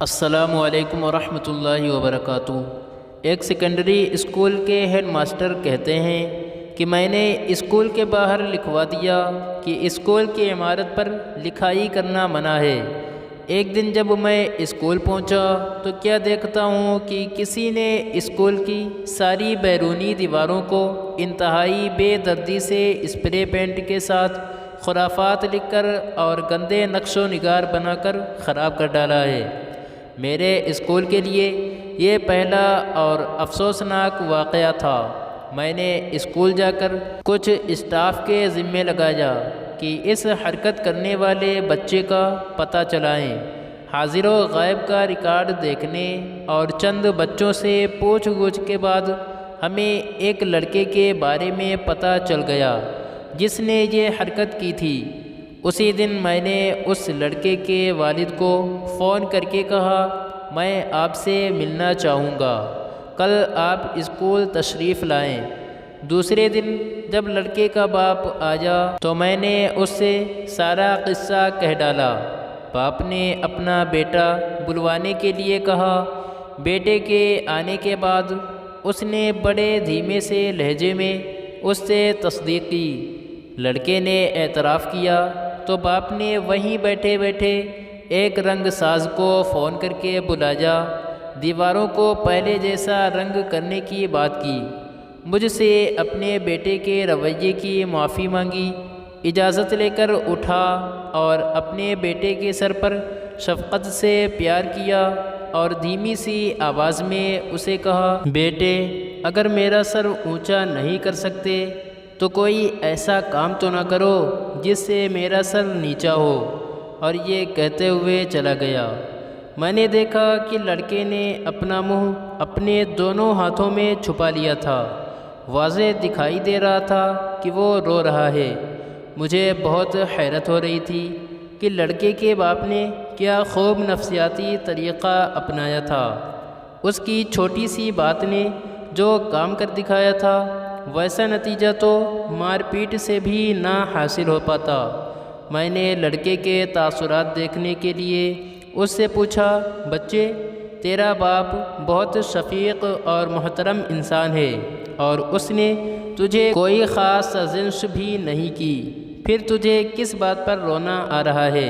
السلام علیکم ورحمۃ اللہ وبرکاتہ۔ ایک سیکنڈری اسکول کے ہیڈ ماسٹر کہتے ہیں کہ میں نے اسکول کے باہر لکھوا دیا کہ اسکول کی عمارت پر لکھائی کرنا منع ہے۔ ایک دن جب میں اسکول پہنچا تو کیا دیکھتا ہوں کہ کسی نے اسکول کی ساری بیرونی دیواروں کو انتہائی بے دردی سے اسپرے پینٹ کے ساتھ خرافات لکھ کر اور گندے نقش و نگار بنا کر خراب کر ڈالا ہے۔ میرے اسکول کے لیے یہ پہلا اور افسوسناک واقعہ تھا۔ میں نے اسکول جا کر کچھ اسٹاف کے ذمے لگایا کہ اس حرکت کرنے والے بچے کا پتہ چلائیں۔ حاضر و غائب کا ریکارڈ دیکھنے اور چند بچوں سے پوچھ گچھ کے بعد ہمیں ایک لڑکے کے بارے میں پتہ چل گیا جس نے یہ حرکت کی تھی۔ اسی دن میں نے اس لڑکے کے والد کو فون کر کے کہا، میں آپ سے ملنا چاہوں گا، کل آپ اسکول تشریف لائیں۔ دوسرے دن جب لڑکے کا باپ آیا تو میں نے اس سے سارا قصہ کہہ ڈالا۔ باپ نے اپنا بیٹا بلوانے کے لیے کہا۔ بیٹے کے آنے کے بعد اس نے بڑے دھیمے سے لہجے میں اس سے تصدیق کی۔ لڑکے نے اعتراف کیا تو باپ نے وہیں بیٹھے بیٹھے ایک رنگ ساز کو فون کر کے بلایا، دیواروں کو پہلے جیسا رنگ کرنے کی بات کی، مجھ سے اپنے بیٹے کے رویے کی معافی مانگی، اجازت لے کر اٹھا اور اپنے بیٹے کے سر پر شفقت سے پیار کیا اور دھیمی سی آواز میں اسے کہا، بیٹے اگر میرا سر اونچا نہیں کر سکتے تو کوئی ایسا کام تو نہ کرو جس سے میرا سر نیچا ہو، اور یہ کہتے ہوئے چلا گیا۔ میں نے دیکھا کہ لڑکے نے اپنا منہ اپنے دونوں ہاتھوں میں چھپا لیا تھا، واضح دکھائی دے رہا تھا کہ وہ رو رہا ہے۔ مجھے بہت حیرت ہو رہی تھی کہ لڑکے کے باپ نے کیا خوب نفسیاتی طریقہ اپنایا تھا۔ اس کی چھوٹی سی بات نے جو کام کر دکھایا تھا ویسا نتیجہ تو مار پیٹ سے بھی نہ حاصل ہو پاتا۔ میں نے لڑکے کے تاثرات دیکھنے کے لیے اس سے پوچھا، بچے تیرا باپ بہت شفیق اور محترم انسان ہے اور اس نے تجھے کوئی خاص سازش بھی نہیں کی، پھر تجھے کس بات پر رونا آ رہا ہے؟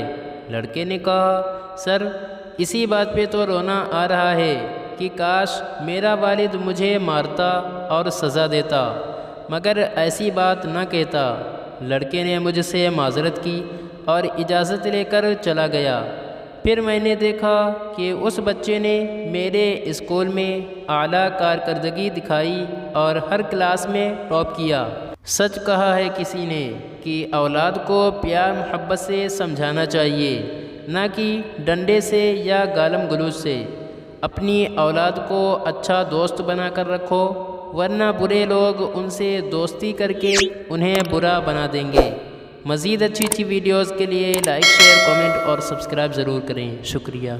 لڑکے نے کہا، سر اسی بات پہ تو رونا آ رہا ہے کہ کاش میرا والد مجھے مارتا اور سزا دیتا، مگر ایسی بات نہ کہتا۔ لڑکے نے مجھ سے معذرت کی اور اجازت لے کر چلا گیا۔ پھر میں نے دیکھا کہ اس بچے نے میرے اسکول میں اعلیٰ کارکردگی دکھائی اور ہر کلاس میں ٹاپ کیا۔ سچ کہا ہے کسی نے کہ اولاد کو پیار محبت سے سمجھانا چاہیے، نہ کہ ڈنڈے سے یا گالم گلوچ سے۔ اپنی اولاد کو اچھا دوست بنا کر رکھو، ورنہ برے لوگ ان سے دوستی کر کے انہیں برا بنا دیں گے۔ مزید اچھی ویڈیوز کے لیے لائک، شیئر، کامنٹ اور سبسکرائب ضرور کریں۔ شکریہ۔